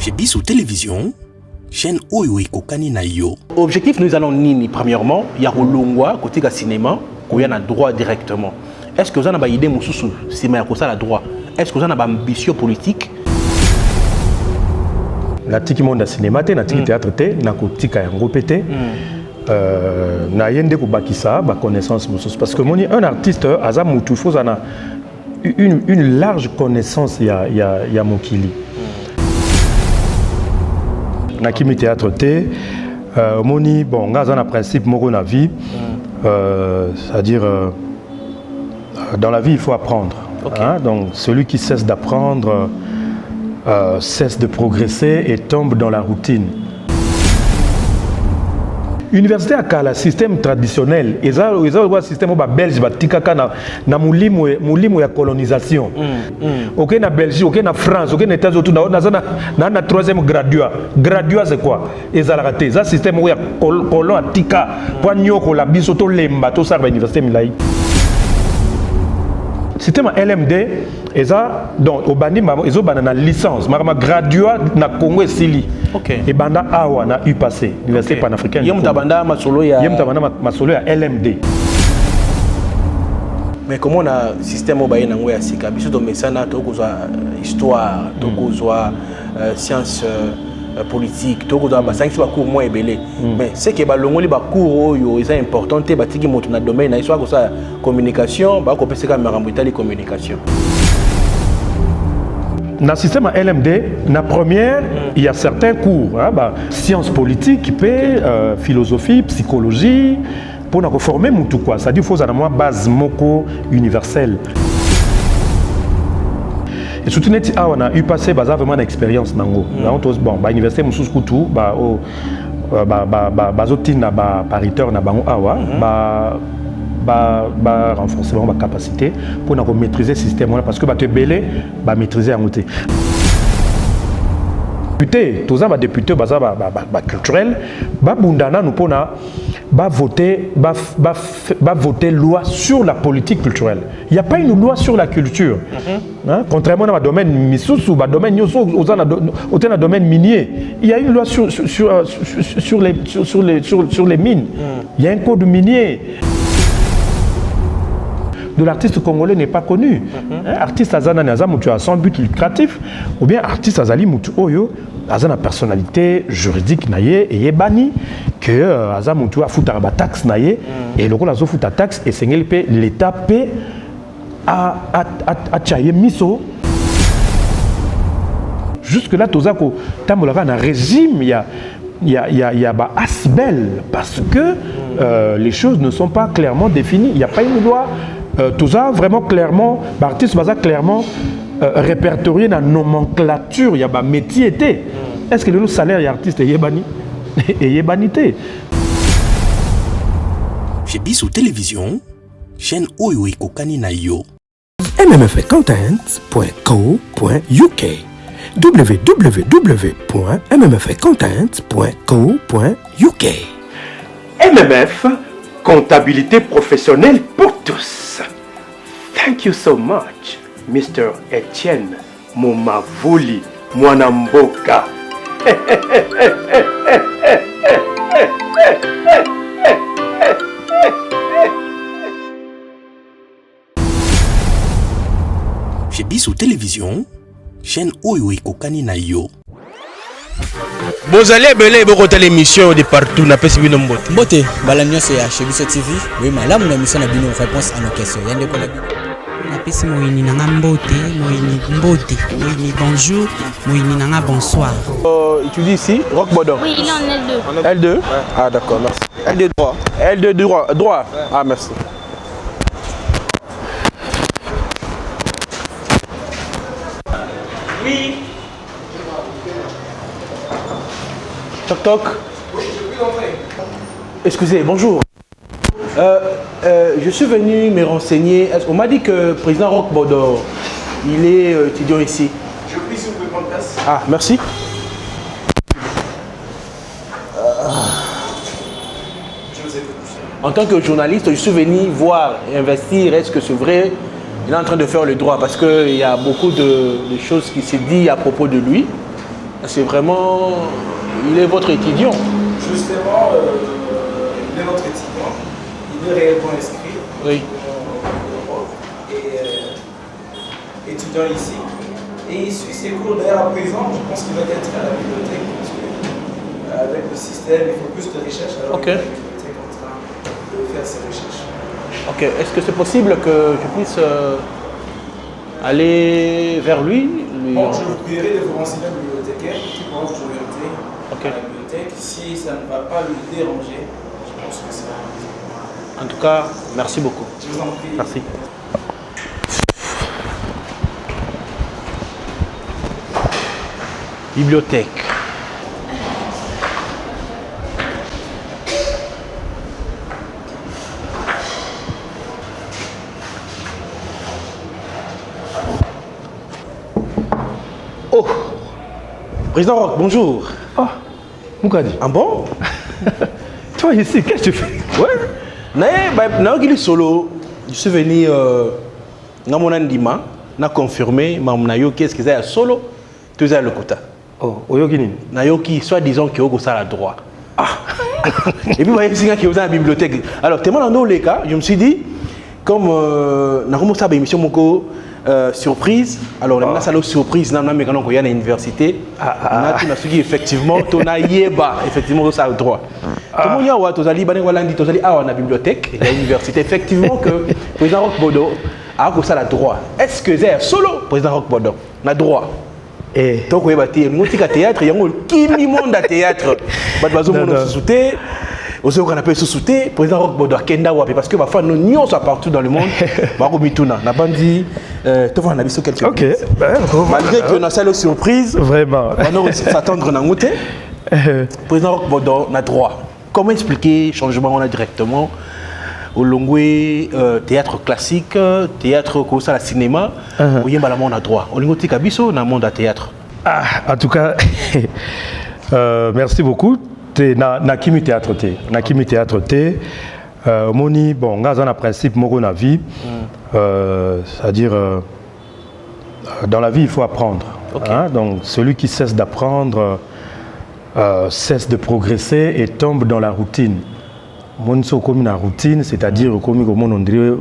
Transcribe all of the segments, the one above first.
Chez Bissou Télévision, chaîne Oyo et Kokani na yo. Objectif, nous allons nini, premièrement, il y a Rolongwa, côté cinéma, où il y a un droit directement. Est-ce que vous avez une idée, si vous avez droit? Est-ce que vous avez une ambition politique? Na tiki monde cinéma te, na tiki théâtre te, na kotika yango pété. Na yende ko bakisa ba connaissance parce que moni un artiste aza mutu faut ana une large connaissance ya mokili. Na kimi théâtre te moni bon ngaza na principe moko na vie c'est-à-dire dans la vie il faut apprendre. Okay. Hein? Donc celui qui cesse d'apprendre cesse de progresser et tombe dans la routine. Université à Kala, système traditionnel, et ça le système belge, na moulimu ya colonisation. Ok na Belgique, ok na France, ok na États-Unis, na troisième graduat. Graduat c'est quoi? Et ça raté. Ça système où ya colon à tika, pour nyoko la bisoto lemba, tout ça à l'université Milai. Système LMD, et ça donc au bani ils ont banana licence, ma graduat na Congo et Sili. OK. Et banda awa na eu passé, université panafricaine. Yem tabanda masolo ya LMD. Mais comment on a système au baye na ngoya sika, biso do mesana to ko histoire, to ko science politique, to ko ba cinq soit cours moins belé. Mais c'est que ba longoli ba cours yo est important te ba tiki moto na domaine na soit ko ça communication, ba ko pesa ka marambo itali communication. Dans le système LMD, la première, il y a certains cours, hein, sciences politiques, philosophie, psychologie, pour nous former tout quoi. C'est-à-dire qu'il faut avoir une base moko universelle. Et surtout, on a eu passé vraiment d'expérience dans l'université, renforcement de capacité pour maîtriser le système parce que tu es belé, maîtriser en côté. Député, tous les députés culturels, nous voter loi sur la politique culturelle. Il n'y a pas une loi sur la culture. Hein? Contrairement à domaine misusu, domaine au domaine minier, il y a une loi sur les mines. Il y a un code minier. De l'artiste congolais n'est pas connu. Artiste Azana Naza Moutou a son but lucratif, ou bien artiste Azali Moutou Oyo, Azana personnalité juridique naye et yebani que Azana Moutou a foutu la taxe naye et le rôle a foutu la taxe et c'est l'État paie à Tchaye Miso. Jusque là, Tozako Tambolaka un régime, il y a Asbel parce que les choses ne sont pas clairement définies. Il n'y a pas une loi. Tout ça vraiment clairement, l'artiste va clairement répertorié dans la nomenclature, il y a un métier. Est-ce que le salaire est artiste et yébani et yébanité? Chez Bissou Télévision, chaîne Oyo et Kokani na yo. mmfcontent.co.uk www.mmfcontent.co.uk MMF, comptabilité professionnelle pour tous. Thank you so much, Mr. Etienne Momavoli Mwanamboka. Chez Bissou Télévision, chaîne Oyo et Kokani na yo. Vous allez belé beaucoup l'émission de partout na pesi bino mbote. Mbote, balamio c'est chez Bissou TV. Oui, madame la mission na bino réponse à nos questions. Yande ko la na pesi moyini nanga mbote, moyini bonjour, moyini nanga bonsoir. Tu dis ici Rock Bodor. Oui, il est en L2. L2 ouais. Ah d'accord, merci. L2 droit. L2 droit. Ah merci. Oui. Toc toc. Excusez, bonjour. Je suis venu me renseigner. On m'a dit que le président Rock Bodor, il est étudiant ici. Je prie si vous pouvez prendre place. Ah, merci. En tant que journaliste, je suis venu voir et investir. Est-ce que c'est vrai? Il est en train de faire le droit parce qu'il y a beaucoup de choses qui se disent à propos de lui. C'est vraiment... Il est votre étudiant. Justement, il est notre étudiant. Il est réellement inscrit. Oui. Et étudiant ici. Et il suit ses cours. D'ailleurs, à présent, je pense qu'il va être à la bibliothèque. Parce que, avec le système, il faut plus de recherche. Alors Ok. il est à la bibliothèque en train de faire ses recherches. Ok. Est-ce que c'est possible que je puisse aller vers lui? Bon, je vous prierai de vous renseigner au bibliothécaire qui pourra vous orienter Ok. à la bibliothèque. Si ça ne va pas le déranger, je pense que c'est un... En tout cas, merci beaucoup. Je vous en prie. Merci. Bibliothèque. Oh, Président Roch, bonjour. Ah, Moukadi. Ah bon? Toi ici, qu'est-ce que tu fais? Ouais, solo. Je suis venu na monandima, na confirmé, mamnayo qu'est-ce que c'est solo, tu es le kota. Oh, Oyogini. Nayoki, soit disons que au ça la droit. Ah. Et puis voyez c'est qui est dans la bibliothèque. Alors tellement dans les cas, je me suis dit comme na commencé à émission moko surprise. Alors on a ça la surprise na mais quand on y a à l'université, on a tout na suivi effectivement ton yeba effectivement ça le droit. Tout le monde y a ouais tozali bane wala ndi tozali ah on a bibliothèque et l'université effectivement que président Roch Bodo a ça la droit. Est-ce que c'est solo président Roch Bodo na droit? Et donc oui bâti un théâtre il y a qui monde à théâtre bazo mon sous-souté aussi qu'on appelle sous-souté président Roch Bodo kenda wapi parce que ma foi nous sont partout dans le monde bako mituna na bandi tu vois on a vu quelque chose. OK. Malgré que on a ça surprise vraiment on s'attendre na ngoté président Roch Bodo na droit. Comment expliquer changement on a directement au Longwe théâtre classique, théâtre comme ça, le cinéma, où il y a le monde à droit. Au Longwe Tikabiso, dans le monde à théâtre. Ah, en tout cas, merci beaucoup. Na kimi théâtre té, na kimi théâtre té. Moni, bon, on a un principe moko na vie, c'est-à-dire dans la vie il faut apprendre. Okay. Hein? Donc celui qui cesse d'apprendre cesse de progresser et tombe dans la routine. Mon so comme la routine, c'est-à-dire comme on dirait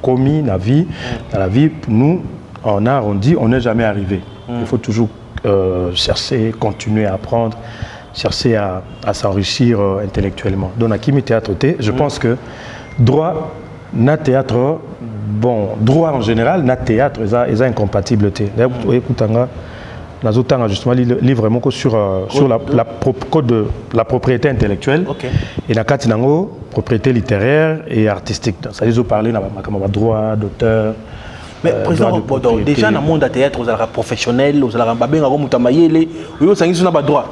commis la vie, dans la vie, nous en art on dit on n'est jamais arrivé. Il faut toujours chercher, continuer à apprendre, chercher à s'enrichir intellectuellement. Donc à Kimi Théâtre T, je pense que droit na théâtre, bon droit en général na théâtre ils ont incompatibilité. Écoutanga nous avons justement livre sur code de la propriété intellectuelle et la propriété littéraire et artistique. Ça veut parler de droit d'auteur. Mais président Roch Bodo, déjà dans le monde de théâtre, vous avez professionnel, vous avez babé ngaro mutamayele, vous avez ça pas droit.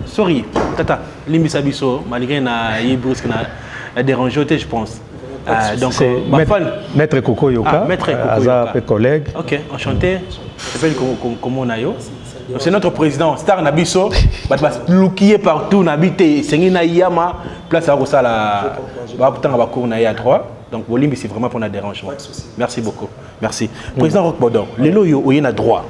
Sorry, tata, limbisabiso malgré na yebris na dérangé je pense. Donc Maître Koko Yoka, Maître Koko Yoka, collègue. OK, enchanté. Je m'appelle comment Nayo. C'est notre président Star Nabiso, qui est partout nabité, c'est na yama place à ça la pourtant va cour na ya 3. Donc Bolimbi c'est vraiment pour un dérangement. Merci beaucoup. Merci. Président Roch Bodo, les loyo oyena droit.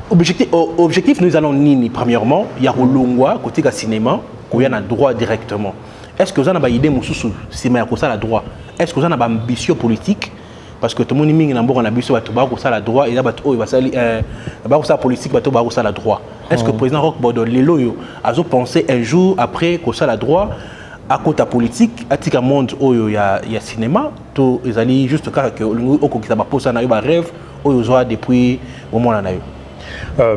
Objectif nous allons nini premièrement, il y a Olongwa côté du cinéma, où il y a droit directement. Est-ce que vous avez une idée de cinéma ça la droit? Est-ce que vous avez une ambition politique? Parce que tout le monde dit que vous avez une ambition la droit et là la politique ça la droit. Est-ce que le président Roch Bodo les loyo a pensé un jour après que ça la droit à côté politique, à tika monde où il y a cinéma, tout ils allaient juste car que au qui ça va poser un rêve où ils ont depuis au moment là.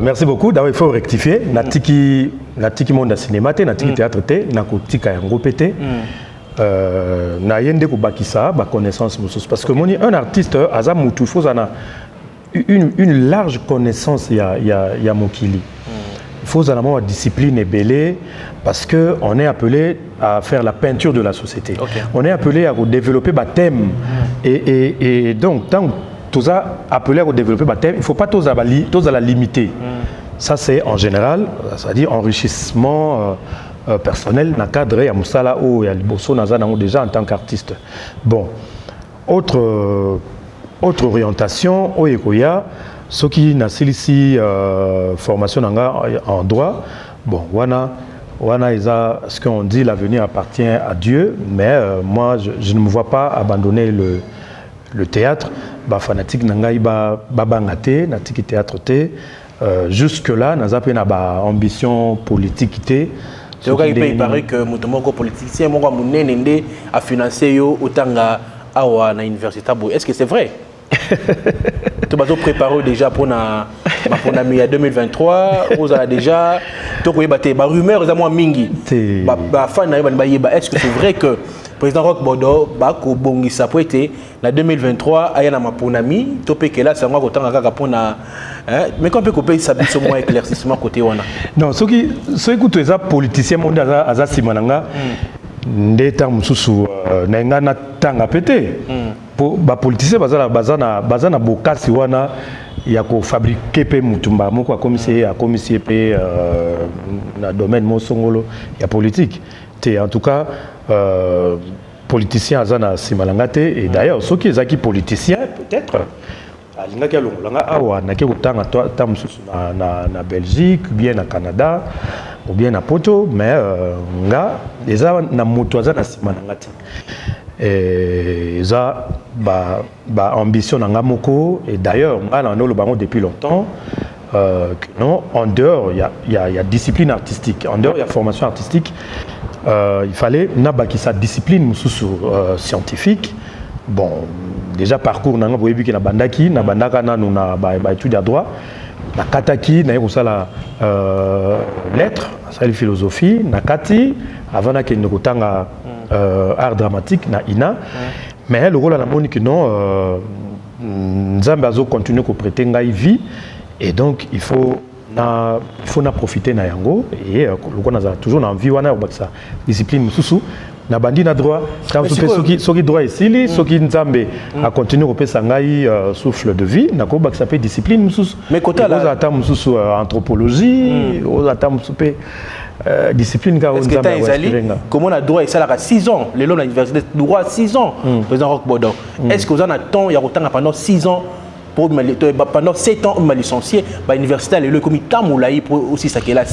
Merci beaucoup. D'abord il faut rectifier. Natiki monde cinéma, natiki théâtre, nakotika yango pété. Na yende ko bakisa ba connaissance parce que moni un artiste azamutu faut ana une large connaissance ya mokili. Il faut avoir une discipline belée parce qu'on est appelé à faire la peinture de la société. On est appelé à développer des thèmes. Et donc, tant que tu as appelé à développer des thèmes, il ne faut pas tous la limiter. Ça, c'est en général, c'est-à-dire enrichissement personnel dans le cadre de Moussala ou déjà en tant qu'artiste. Bon, autre orientation, Ce qui n'a ici formation en droit, bon, wana ce qu'on dit, l'avenir appartient à Dieu, mais moi, je ne me vois pas abandonner le théâtre. Bah, fanatique nangai ba bangate, natiki théâtre té. Jusque-là, nous avons une ambition politique. Il paraît que les politiciens a financé autant à l'université. Est-ce que c'est vrai? Tu vas préparer déjà pour la 2023. Vous avez déjà rumeur mingi. Est-ce que c'est vrai que le président Roch Bodo Bako Bongisa pour été en 2023 il y a un maponami topé que là c'est moi autant à mais quand on peut couper ça sur moins éclaircissement côté wana. Non, ceux qui écoutent les politiciens monde aza simananga ndeta mususu nenga na tanga pété pour ba politiciens bazana bokasi wana ya ko fabriquer pe mutumba moko a commissaire pe na domaine mosongolo ya politique. En tout cas politiciens azana simalangate et d'ailleurs ceux qui sont politiciens peut-être alingaki longolanga awa na ke kutanga na Belgique ou bien na Canada ou bien na Poto mais nga eza na moto azana simalangate et ça ba ambition nga moko et d'ailleurs nga na lo bango depuis longtemps que non en dehors il y a discipline artistique en dehors il y a formation artistique. Il fallait nabaki sa discipline scientifique. Bon, déjà parcours nanga boyebi ki na bandaki na bandaka na na ba étude à droit na kataki na yosa la lettres, ça la philosophie na kati avant na ke ndokotanga art dramatique na ina mais le rôle la monique non nzambe azo continuer ko prêter ngai vie et donc il faut profiter na yango et on a toujours envie wana ça discipline mususu na bandi na droit quand soki droit ici soki nzambe a continuer ko pesa ngai souffle de vie na ko ba ça peut discipline mususu mais côté là ata mususu anthropologie aux ata mususu discipline ka nzambe comment on a droit ça là 6 ans les longs à l'université droit 6 ans président Roch Bodo est-ce que vous en attend ya kotanga pendant 6 ans pendant 7 ans, on m'a licencié. L'université, elle est comme Tamoulaï pour aussi ça qu'elle a.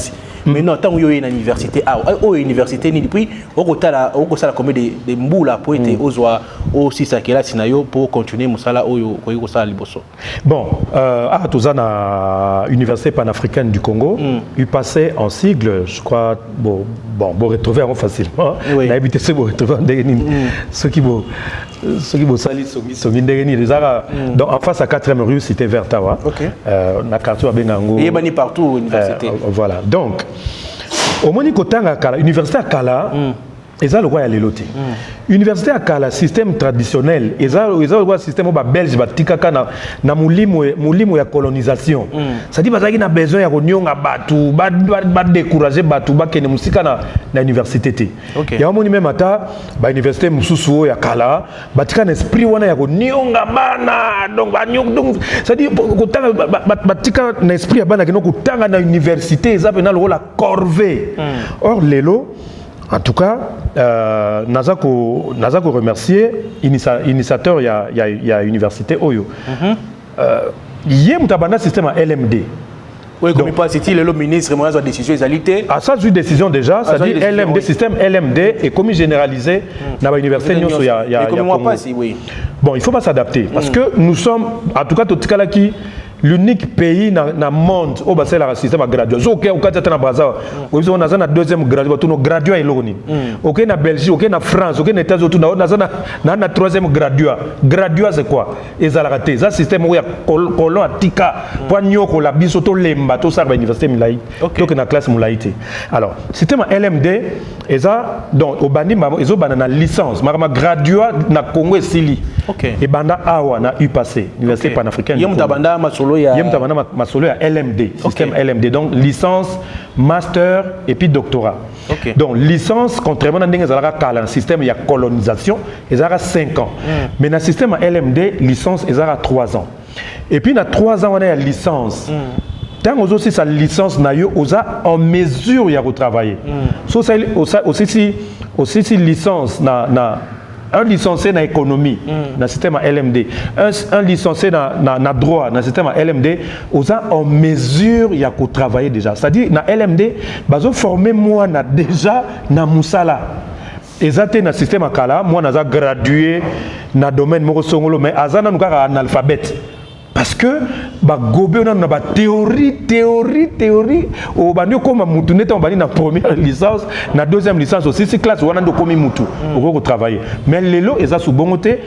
Maintenant, tant qu'il y a une université, université, ni depuis, on a comme des mboulas pour être aussi ça qu'elle a pour continuer Moussala ou ça liboso. Bon, à Touzana, Université panafricaine du Congo, il passait en sigle, je crois, bon, retrouver facilement. On a habité ce retrouver ceux qui vont sali donc en face à 4e rue Cité Vertawa. Na quartier Bengango. Il est partout à l'université. Voilà. Donc au Moni Kotanga Kala, université à Kala, et ça le roi à l'éloté. Université à Kala, système traditionnel, et ça le roi système belge batikaka na mulimo ya colonisation. Ça dit bazaki na besoin ya konyonga batu, ba décourager batu ba kene musika na université té. Ya moni même ata ba université mususu ya Kala, batika na esprit wana ya konyonga bana, donc ça dit kotanga batika na esprit ya bana keno kotanga na université, ça pena le rôle la corvée. Or lelo en tout cas, Nazako remercier initiateur il y a université Oyo. Il y a un système à LMD. Oui, comme il passe ici, le ministre moi a décision égalité. Ah ça c'est une décision déjà, ça dit LMD système LMD et comme généralisé dans l'université il y a oui. Bon, il faut pas s'adapter parce que nous sommes en tout cas Totikalaki l'unique pays dans le monde où c'est le système gradué. Ok, au Canada, na Brazza, on a un deuxième gradué, tout nos gradués eloni. Ok, na Belgique, ok, na France, ok, na États-Unis, on a un troisième gradué. Gradué c'est quoi? Et ça l'a raté. Ça système où il y a colon à tika, pour nyoko la bisoto lemba, tout ça à l'université Moulaï, donc na classe Moulaïté. Alors, système LMD, et ça donc au bani ils ont banana licence, ma gradué na Congo et Sili. Ok. Et banda awa na eu passé, université panafricaine. Il y a LMD, système LMD, donc licence, master et puis doctorat. Donc licence, contrairement à un système, il y a colonisation, il y a 5 ans. Mais dans le système LMD, licence, il y a 3 ans. Et puis dans 3 ans, on a la licence. Tant aussi sa licence, on a en mesure de travailler. Aussi licence, un licencié dans l'économie, dans le système LMD, un licencié dans le droit, dans le système LMD, ils sont en mesure de travailler déjà. C'est-à-dire, dans LMD, ils ont formé moi déjà dans Moussala. Ils ont dans le système Akala, moi, j'ai gradué dans le domaine Morosongolo, mais ils sont en alphabet. Parce que gobe on a théorie au banio comme mutu neta on bani na première licence na deuxième licence aussi c'est classe on a comme mutu au travailler mais lelo eza sous bongoté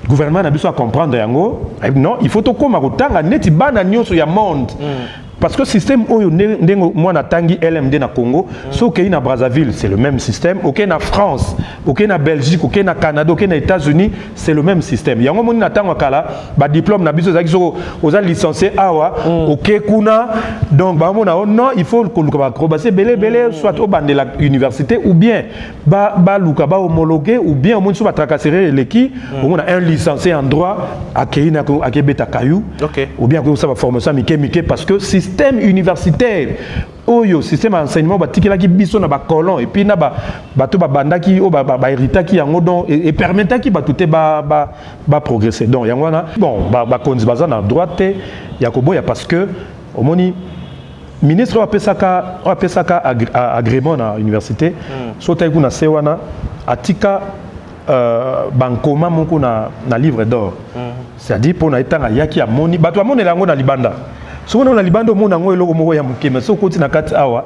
gouvernement na biso à comprendre yango non il faut to comme kotanga neti bana nyonso ya monde parce que le système où moi na tangi LMD na Congo, so ok na Brazzaville c'est le même système, ok na France, ok na Belgique, ok na Canada, ok na États-Unis c'est le même système. Yango moni na tango kala ba diplôme na biso zaki so oza licencié awa, ok kuna donc ba mona non il faut ko basé belé soit au bande de l'université ou bien ba luka ba homologué ou bien au moins so ba tracasserie l'équipe, on a un licencié en droit à Keina à Kebeta Kayou, ou bien que ça va formation mike parce que système universitaire oyo système d'enseignement batikela ki biso na ba colon et puis na bato ba bandaki o ba héritaki yango donc et permetaki batuté ba progresser donc yango na bon ba konzi baza na droite ya koboya parce que omoni ministre wa pesaka agrément na université sota kuna sewana atika bankoma moko na livre d'or c'est-à-dire pour na etanga yaki amoni bato amoni lango na libanda souvent on a libando mon ango eloko moko ya muke mais so koti na kati awa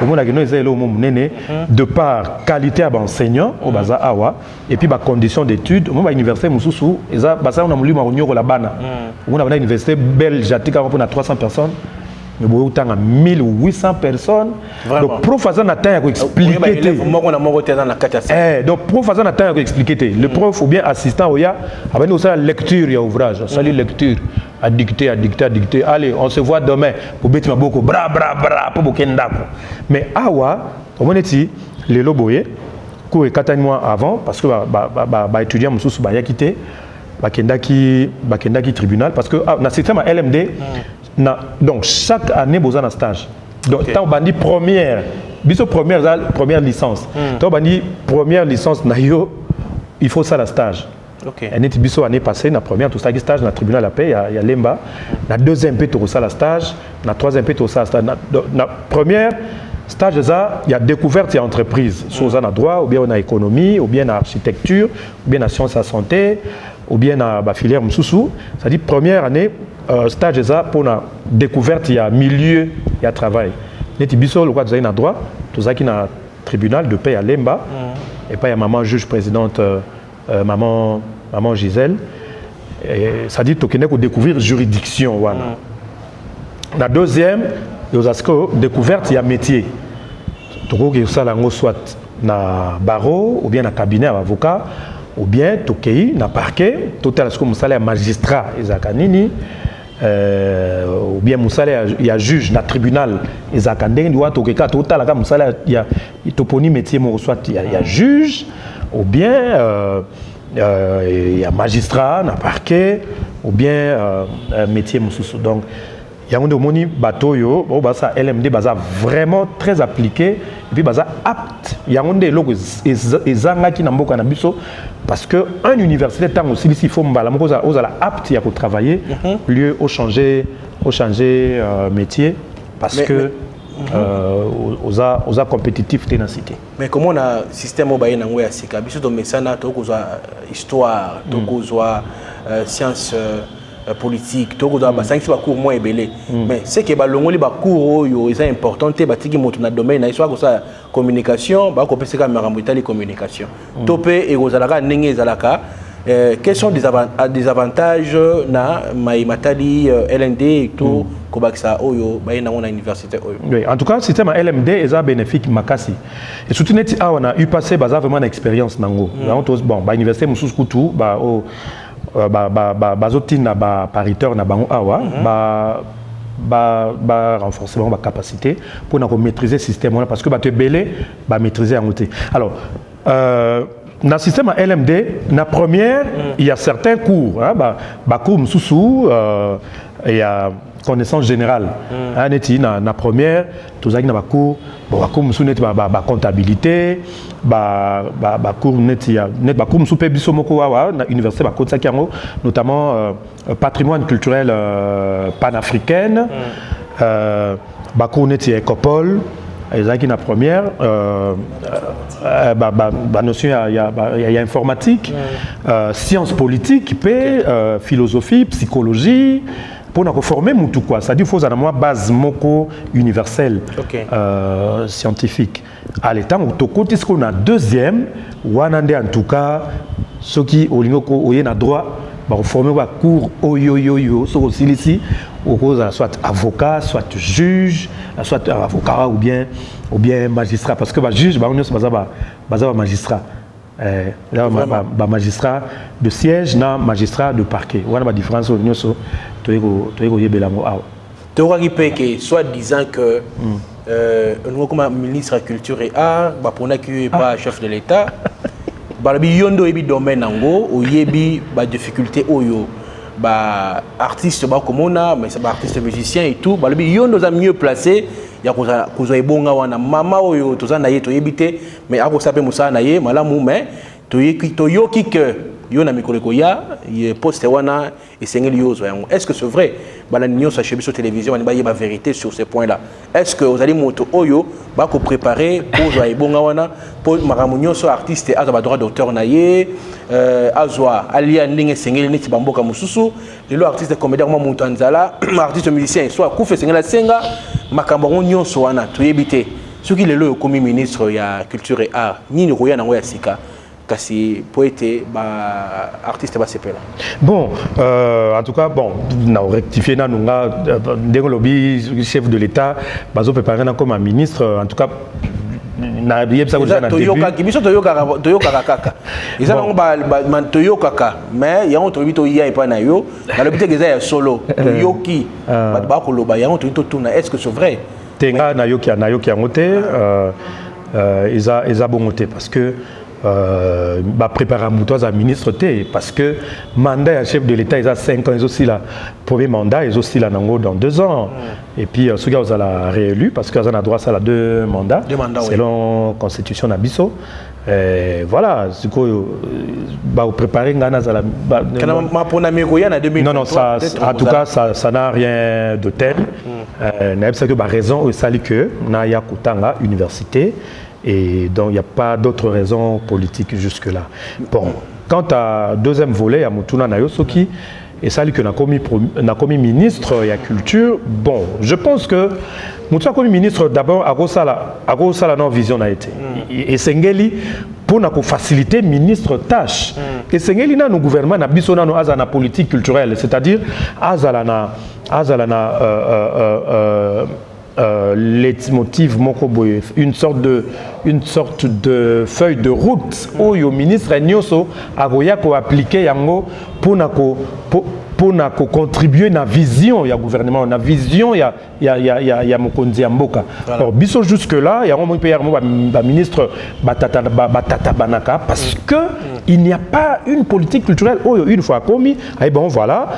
on a que no eza eloko mo munene de par qualité à enseignant au baza awa et puis ba conditions d'études on ba université mususu eza basa on a mulima onyoko la bana on a université belge atika pour na 300 personnes mais bon autant à 1800 personnes donc prof azana na temps pour expliquer donc prof azana na temps pour expliquer le prof ou bien assistant oya abani aussi lecture ya ouvrage ça lecture à dicter. Allez, on se voit demain pour bêter ma boko, bra, pour bokendako. Mais awa, comme on est les loboye, cours 4 mois avant, parce que étudiant moussous ba quitté, bakendaki tribunal, parce que dans le système LMD, donc chaque année besoin un stage. Donc tant bandi première licence, tant bandi première licence na yo, il faut ça la stage. Okay. L'année passée, la première, tout ça, stage dans le tribunal de la paix, il y a Lemba. La deuxième, tout ça, la stage. La troisième, tout ça, la stage. La première, stage, il y a découverte, il y a entreprise. Soit on a droit, ou bien on a économie, ou bien on a architecture, ou bien on a sciences à santé, ou bien on a filière Moussoussou. C'est-à-dire, première année, stage, pour la découverte, il y a milieu, il y a travail. Il y a droit, tout ça, qui est dans tribunal de paix à Lemba. Et puis, il y a maman juge présidente. Maman Gisèle, ça dit qu'il faut découvrir juridiction. La deuxième, il y a découverte, il y a métier. Il y a soit na barreau, ou bien na cabinet avocat, ou bien na parquet, total salaire magistrat, ou bien il y a juge na tribunal, il y a métier, soit il y a juge, ou bien il y a magistrat, il y a parquet, ou bien métier moussou. Donc, il y a un bateau, ça LMD vraiment très appliqué, et puis apte. Il y a un des logos qui n'ont pas parce qu'un université, tant aussi, il faut apte à travailler, lieu au changer métier, parce que. aux compétitifs ténacité. Mais comment on a système mobile dans le Sika, biso to mesana to kozwa histoire, to kozwa science politique, to kozwa ba science ba cours moins belé. Mais c'est que ba longoli ba cours yo est important te ba tiki moto na domaine na histoire ko sa communication, ba ko pesa ka marambo itali communication. Topé et kozalaka ndenge ezalaka quels sont des avantages na matali LND et tout kobakisa oyo bayina na université oyo. Oui, en tout cas, le système LMD est bénéfique makasi. Et surtout neti on a eu passé vraiment d'expérience nango. Bon, ba université mususu kutu ba zotina ba pariteur na bango awa ba renforcement ba capacité pour na maîtriser le système parce que ba te belé ba maîtriser en outil. Alors dans le système LMD, la première, il y a certains cours, cours Moussoussou, il y a connaissance générale. Neti na première, tous na cours, cours musu neti ba comptabilité, ba cours neti net ba cours musu pe biso moko wa na université ba kotsa kiango, notamment patrimoine culturel panafricaine, ba cours neti Ecopole. Qui na première, notion il y a informatique, sciences politiques, philosophie, psychologie, pour nous former tout quoi. Ça dit faut avoir une base moko universelle, scientifique. À l'état où tout côté ce qu'on a deuxième, ou en tout cas ceux qui au lingo au na droit, former un cours oyo sur aussi ici. Soit avocat, soit juge, soit avocat ou bien magistrat. Parce que le juge, c'est un magistrat. Magistrat de siège, non magistrat de parquet. Il y a une différence entre les deux. Soit disant que le ministre de la Culture et Art, pour n'est pas chef de l'État, il y a un domaine où il y a des difficultés. Artistes mais c'est artistes musiciens et tout ils sont mieux placés il y a kuza ebonga wana mama oyo tozana ye toyebite mais ako sape musa na ye malamu mais toyoki que yo na mikoleko ya ye poste wana esengeli yozo yango. Est-ce que c'est vrai bala nyo sa chebi sur télévision ba yeba vérité sur ce point là? Est-ce que vous allez moto oyo ba ko préparer pour zo ebonga wana pour maramunyo so artiste aza ba droit d'auteur na ye azwa alia ndenge sengeli neti bamboka mususu lelo artiste comédien mo mutanzala artiste musicien soit kufe sengela senga makambo nyo so wana toyebite ce qui lelo comme ministre ya culture et art ni ni koya nango ya sika kasi poète artiste ba sepela. Bon en tout cas bon na rectifier na nunga ndenge lobby chef de l'état bazo préparer na comme ministre en tout cas na yebsa ko jana début toyoka kaka ils ont ba toyoka mais yango to bito ya pas na yo na lobby te ya solo toyoki ba ko loba yango to tuna est-ce que c'est vrai tenga na yoki ngote ils bongoté parce que préparer un ministre parce que mandat à chef de l'État ils ont 5 ans ils aussi là premier mandat ils aussi là dans 2 ans et puis ceux qui ont la réélu parce qu'ils ont droit à 2 mandats selon la constitution d'Abisso voilà ce que préparer Ghana non ça en tout cas ça n'a rien de tel c'est que raison c'est que na ya kutanga université. Et donc, il n'y a pas d'autres raisons politiques jusque-là. Bon, quant à deuxième volet, il y a Mutuna Nayosoki, et ça, que n'a commis ministre de la culture. Bon, je pense que Mutuna commis ministre, d'abord, à Gosala, non vision a été. Et Sengeli, pour nous faciliter ministre tâche. Et Sengeli, nous gouvernement, nous avons une politique culturelle, c'est-à-dire, leitmotiv mokoboye une sorte de feuille de route où le ministre Nyoso agoya ko appliquer yango pour na contribuer na vision ya gouvernement na vision ya mokonzi ya mboka. Alors biso jusque là ya mo pe ba ministre batata banaka parce que il n'y a pas une politique culturelle une fois commis et bon voilà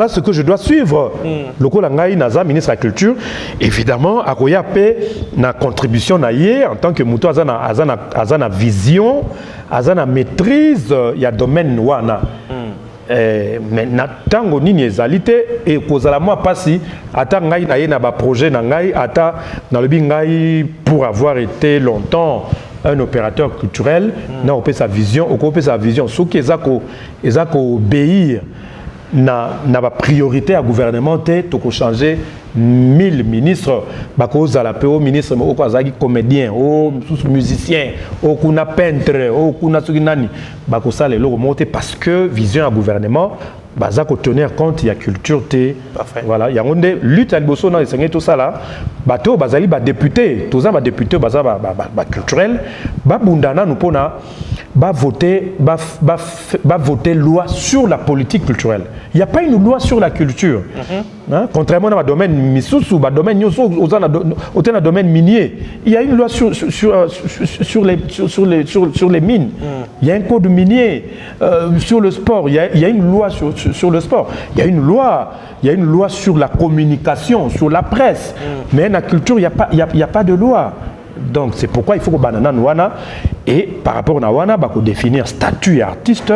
ce que je dois suivre. Le Kolangaï Naza, ministre de la Culture, évidemment, Akoya Pe, na contribution naïe, en tant que Mouto Azana vision, Azana maîtrise, il y a domaine wana. Mais tango nini ezalité et kozala moi passi ata ngai na ye na ba projet na ngai ata na lobi ngai pour avoir été longtemps un opérateur culturel, na opé sa vision, ce qui est obéir na ba priorité à gouvernement to changer 1000 ministres bako za la PO ministre o kwazaki comédien o musicien o kuna peintre o kuna sukinani bako ça les logo monter parce que vision à gouvernement baza ko tenir compte il y a culture voilà il y a une lutte à bosso na tout ça là bato bazali ba député toza ba député baza ba culturel ba bundana nous pona ba voter loi sur la politique culturelle. Il y a pas une loi sur la culture. Hein? Contrairement à domaine misusu ba domaine nyoso au domaine minier, il y a une loi sur les mines. Il y a un code minier sur le sport, il y a une loi sur le sport. Il y a une loi sur la communication, sur la presse. Mais dans la culture, il y a pas de loi. Donc c'est pourquoi il faut que banana wana et par rapport à wana ba ko définir statut artiste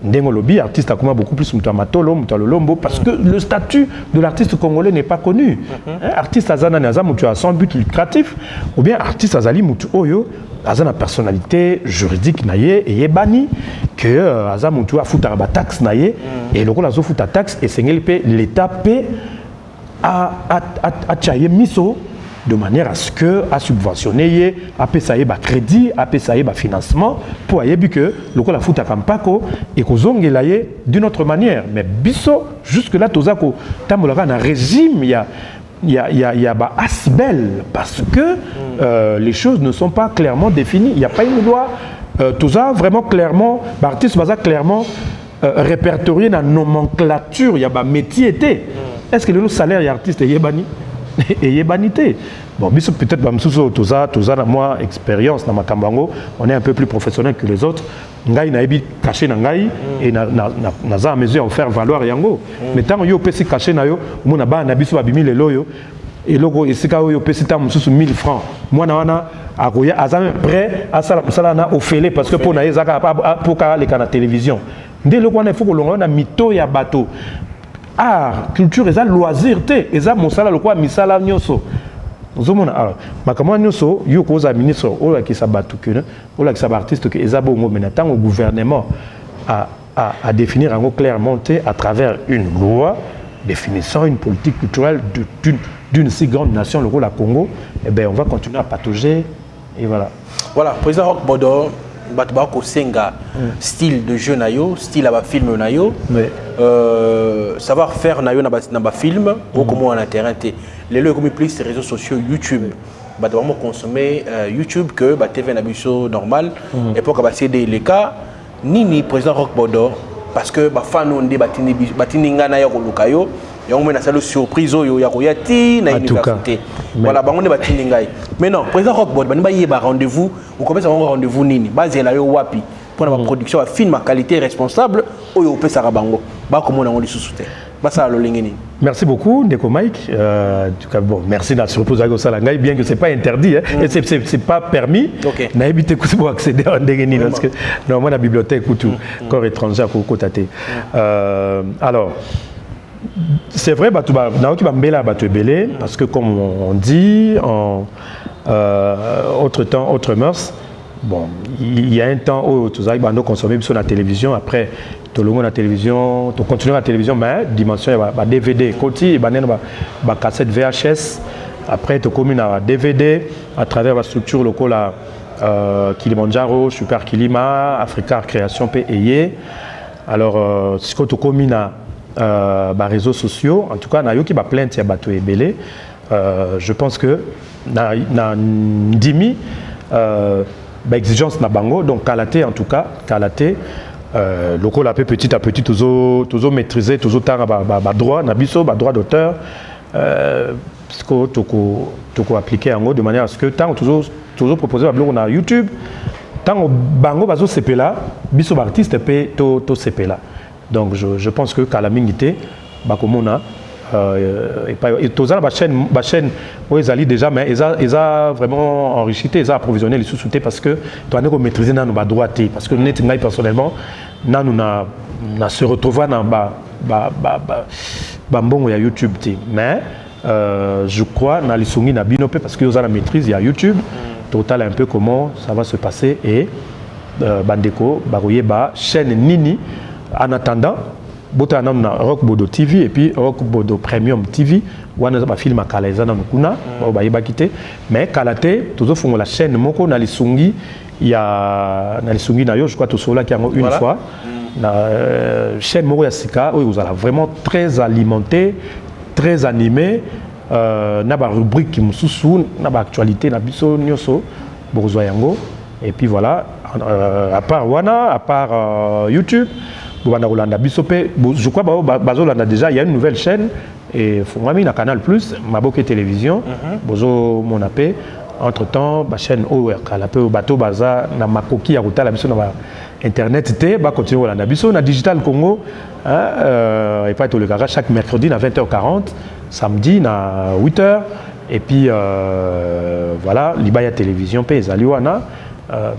ndengolobi artiste akoma beaucoup plus mutamatolo mutalolombo parce que le statut de l'artiste congolais n'est pas connu. Artiste azana naza mutu a sans but lucratif ou bien artiste azali mutu oyo azana personnalité juridique naye et yebani que aza mutu a futa ba taxe naye et loko la zo futa taxe et sengeli pe l'état pe a chaye miso de manière à ce que à subventionner à payer ba crédit à payer ba financement pour ayebi que loko la futa kampako et ko zongela ye d'une autre manière mais biso jusque là tozako tambolaka na régime il y a ba asbel parce que les choses ne sont pas clairement définies, il n'y a pas une loi tout ça vraiment clairement l'artiste baza clairement répertorié dans la nomenclature, il y a ba métier était. Est-ce que le salaire y artiste est yebani et yebanité. Bon, peut-être tout ça, moi, expérience dans ma kambango, on est un peu plus professionnel que les autres. Ngai na ebi caché na ngai et na za mesure à faire valoir yango. Mais tant yo pesi caché na yo, mona ba na biso ba bimi le loyo et logo esika yo pesi ta mususu 1000 francs. Moi na wana akoya azame prêt à sala na ofele parce que pour na ezaka pour ka le kana télévision. Ndé loko na il faut que l'on a mito ya bateau. Art, culture, et ça loisir, et ça mon salaire, le quoi, misala nyoso. Alors, makamwa nyoso, yo koza ministre, ola ki sabatu que, ola ki sabartiste que, ezabo ngo, mais n'attend au gouvernement à définir en clairement à travers une loi définissant une politique culturelle d'une si grande nation, le rôle à Congo, eh bien, on va continuer à patauger et voilà. Voilà, président Roch Bodo. Batbako senga style de jeu nayo style à film nayo savoir faire nayo na ba film ou comment on a terrain les lieux comme plus les réseaux sociaux YouTube vraiment consommer YouTube que ba TV na biso normal et pour que ba CD les cas ni président Roch Bodo parce que ba fan on batini ngana ya kolukayo et on met na salle surprise yo ya koyati na université voilà bango ne batini ngai mais non président Roch Bodo bani ba yeba rendez-vous ou comment ça rendez-vous nini basé la yo wapi pour la production à film à qualité responsable ou yo pesa bango ba comment on dit sous-souté ba ça lo lingeni. Merci beaucoup Ndeko Mike en tout cas bon merci de la surprise à Salangai bien que c'est pas interdit hein, et c'est pas permis na éviter que pour accéder à ndengeni parce que normalement la bibliothèque ou tout corps étranger pour côté alors c'est vrai parce que comme on dit en autre temps autre mœurs bon il y a un temps où tout ça nous consommer sur la télévision après tout le monde la télévision tout continuer la télévision mais dimension ba DVD côté ba cassette VHS après tout comme une DVD à travers la structure locale Kilimanjaro Super Kilima Africa Création PEY alors ce que tout comme réseaux sociaux en tout cas na yoki ba plainte ya bato ebele je pense que na ndimi exigence na bango donc kalaté en tout cas kalaté local la petit à petit toujours maîtriser toujours tard ba droit na biso ba droit d'auteur parce que toko appliquer en de manière à ce que tant toujours proposer ba blog na YouTube tant bango bazo sepela biso ba artiste pe to sepela. Donc je pense que Kalamingité, Bakomona, et tout ça, la chaîne, où ils allaient déjà, mais ils ont vraiment enrichi, ils ont approvisionné les sous-soutés parce que tu as maîtrisé nos droits, parce que nous, personnellement, nous se retrouvons dans Bambon et YouTube. Mais je crois dans les songi na binopé parce que vous avez la maîtrise, il y a YouTube, total un peu comment ça va se passer et Bandeko, Baroye, chaîne Nini. En attendant, on a Roch Bodo TV et puis Roch Bodo Premium TV. On a un film à Kalaïza dans Mukuna, on va y quitter. Mais Kalaté, toujours font la chaîne Moko, dans les Sungi, il y a dans les Sungi, je crois que tout cela qui a une fois. La chaîne Moko Yassika, où vous allez vraiment très alimenté, très animé. na ba rubrique qui mususu na ba actualité na biso nyoso bozwa yango et puis voilà à part wana à part YouTube bobanda kolanda biso pe je crois bazolanda déjà il y a une nouvelle chaîne et fongami na Canal Plus Maboke Télévision bozo mon appel entre temps ba chaîne ORK la pe bato baza na makoki ya kotala biso na ba internet te ba continuer kolanda biso na Digital Congo et pas tout le garage chaque mercredi à 20h40 samedi à 8h et puis voilà Libaya Télévision pe ezali wana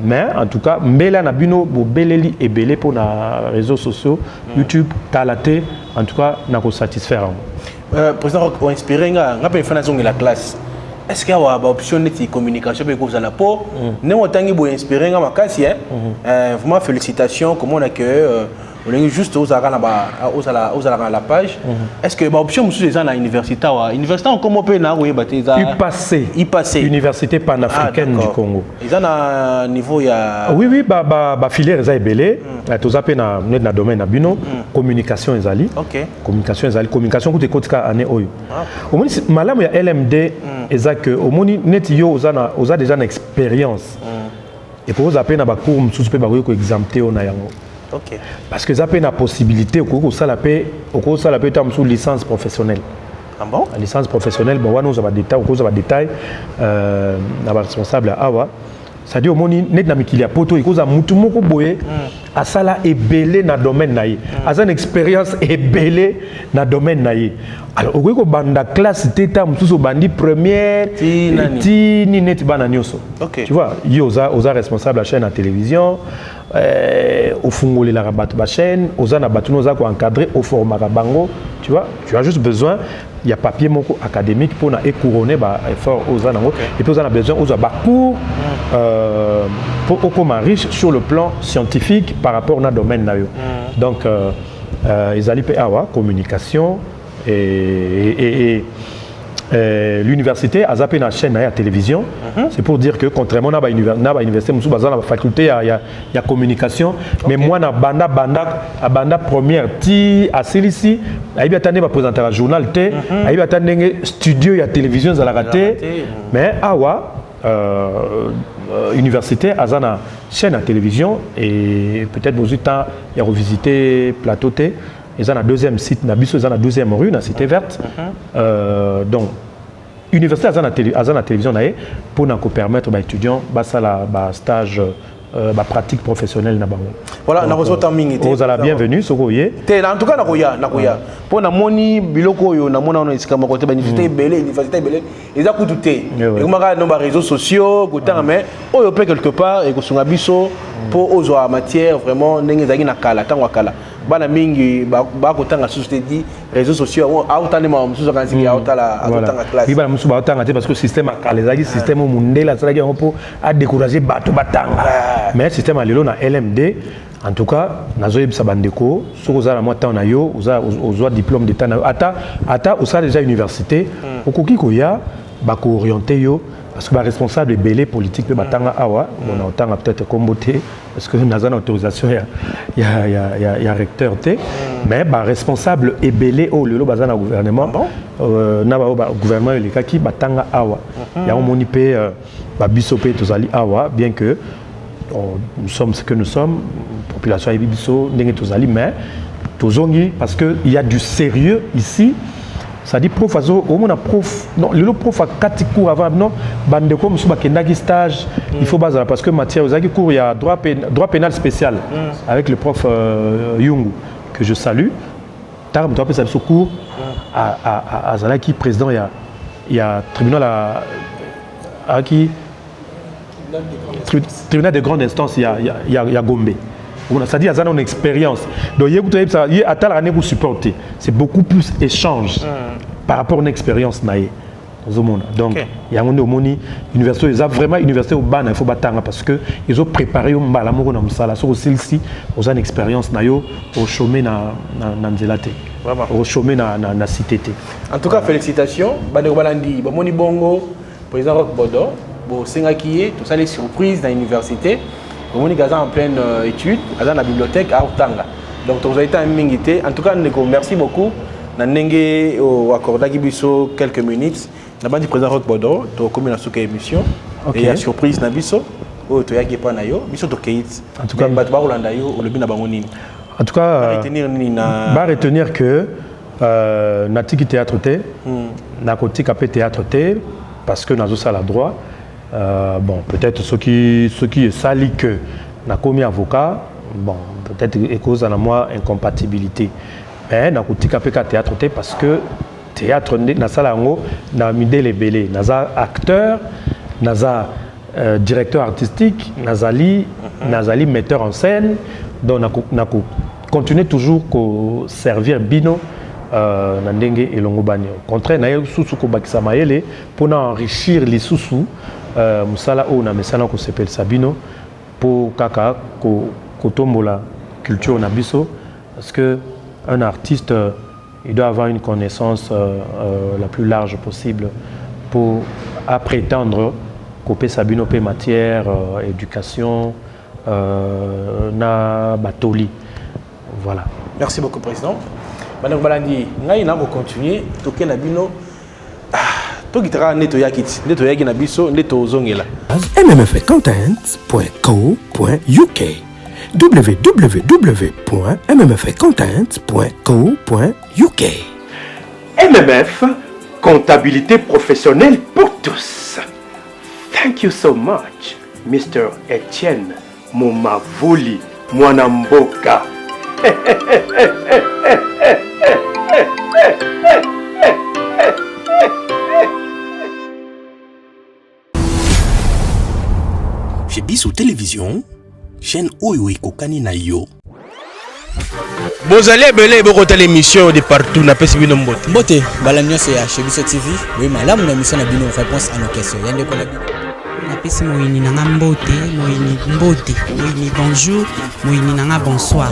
mais en tout cas mbela na bino bo beleli et belé pour na réseaux sociaux YouTube talate en tout cas na ko satisfaire président on inspiré nga pe fana zongi la classe est-ce qu'il y a une option de communication pour vous à la peau ne otangi bo inspiré nga makasi vraiment félicitations comment on accueille on est juste aux la page. Est-ce que l'option monsieur les gens à l'université on comment peut na oui baptiser passé université panafricaine du Congo. Ils ont un niveau il y a oui ba filière eza ebelé tous appel na domaine na bino communication ezali. OK. Communication côté kotika année oyo. Au moins malamu ya LMD eza que au moins net yo oza déjà une expérience. Et pour vous appeler na ba cours mususu pe ba ko exempter on a yango. Okay. Parce que ça peut la possibilité au ça la paix sous licence professionnelle. Ah bon? La licence professionnelle bon on a des détails na responsable awa ça dit au moins net na mikili ya poto ikoza mutu moko boye asala ebelé na domaine na ye asa une expérience ebelé na domaine na ye alors au ko banda classe teta mususu bandi première ti ni net bana nyoso. Okay. Tu vois yo oza responsable la chaîne à télévision au fungoli la rabat ba chaîne ozana batuno za ko encadrer au format bango tu vois tu as juste besoin il y a papier moko académique pour na couronner ba effort ozana et puis ozana besoin oza ba cours pour comme riche sur le plan scientifique par rapport na domaine na yo donc ils allaient awa communication et l'université a zappé la chaîne à la télévision. C'est pour dire que contrairement à l'université, nous avons la faculté à communication. Mais moi, à banda première, à celle-ci, il y a ma présenter un journal, il y a un studio, il y a télévision, à la raté. Mais awa université, à la chaîne à télévision et peut-être vous temps il y a revisité plateau T. Ils ont un deuxième site, ils ont la 12e rue, la Cité Verte. Donc, l'université a la télévision pour nous permettre aux étudiants de stage pratique professionnelle. Voilà, nous avons terminé. Vous êtes bienvenue, Sogoye. En tout cas, nakoya. Pour nous moni biloko yo na mona on esika makote ba université belé, ils a tout té. Et comme nos réseaux sociaux, gotan mais oyo pe quelque part et ko sunga biso pour ozo matière vraiment ndenge zaki na kala tango kala. Bana mingi ba ko tanga société dit réseaux sociaux autane ma mususu kanzi ya autala atanga classe. Biba mususu ba autanga te parce que système akala zaki système mundela zaki pour à décourager bato batanga. Mais système alelo na LMD en tout cas nazoyeb sabandeko soko za la moi temps na yo ozo diplôme d'état na ata osa déjà université okoki ko ya ba ko orienter yo parce que le responsable est belé politique de Batanga Awa, on a peut-être comboté parce que nous avons une autorisation, il y a recteur T, mais le responsable est belé au lieu de gouvernement, le gouvernement est qui Batanga Awa. Il y a un monipé, Bisopé, Tozali Awa, bien que nous sommes ce que nous sommes, la population est Bisso, Tozali, mais Tozongi, parce qu'il y a du sérieux ici. Ça dit prof au moins prof non le prof a 4 cours avant non bande comme sur bakendaki stage il faut baser parce que matière aux cours il y a droit pénal spécial avec le prof Yungu que je salue taram toi ça ce cours à Zalaki président il y a tribunal à qui tribunal de grande instance il y a Gombe. C'est-à-dire qu'il y a une expérience. Donc, c'est beaucoup plus échange par rapport à une expérience. Donc, il y a une université, ils ont vraiment une université au ban, il faut battre parce qu'ils ont préparé un balamour dans le salle. Sur celle-ci, ils ont une expérience au chômé dans Nzelate, au chômé dans la cité. En tout cas, félicitations. Bandeko Balandi, Bamoni Bongo, président Roch Bodo, Sengakiye, tout ça les surprises dans l'université. On est en pleine étude, dans la bibliothèque à Otanga. Donc, vous avez été un mingité. En tout cas, merci beaucoup. Nandenge au accordaki biso quelques minutes. Na bandi président Rock Bodo to comme na souka émission. Et la surprise na biso o to yaki pa na yo biso to keit. En tout cas ba to ba rolanda yo o lebi na bango nini. En tout cas va retenir que natiki théâtre té na koti kapé théâtre té parce que nazo sala droit bon peut-être ceux qui est sali que na commis avocat bon peut-être cause à moi incompatibilité mais na koti kapé théâtre té parce que théâtre na sala ngo na midele belé naza acteur naza directeur artistique nazali metteur en scène donc na continuer toujours ko servir bino na ndenge elongo bani au contraire na susu ko bakisa mayele pour enrichir les susu musala o na mesana ko sepel sabino pour kaka ko tombola culture na biso parce que un artiste il doit avoir une connaissance la plus large possible pour prétendre couper sabino pe matière éducation na batoli. Voilà. Merci beaucoup président. Madame Balandi, ngai na ko continuer to ke na bino to gitara neto yakiti neto yaki na biso neto zongela. mmfcontent.co.uk www.mmfcontent.co.uk MMF, comptabilité professionnelle pour tous. Thank you so much, Mr. Etienne Momavuli Mwanamboka. Chez Bissou Télévision, chaîne Oyo Kokani na yo. Bozale belé boko l'émission de partout na pesi bino mbote. Mbote balamio c'est chez Bissou TV. Oui malamu na mission na bino réponse à nos questions. Yande ko na bino. Napesi moyini nanga mbote, moyini bonjour, moyini nanga bonsoir.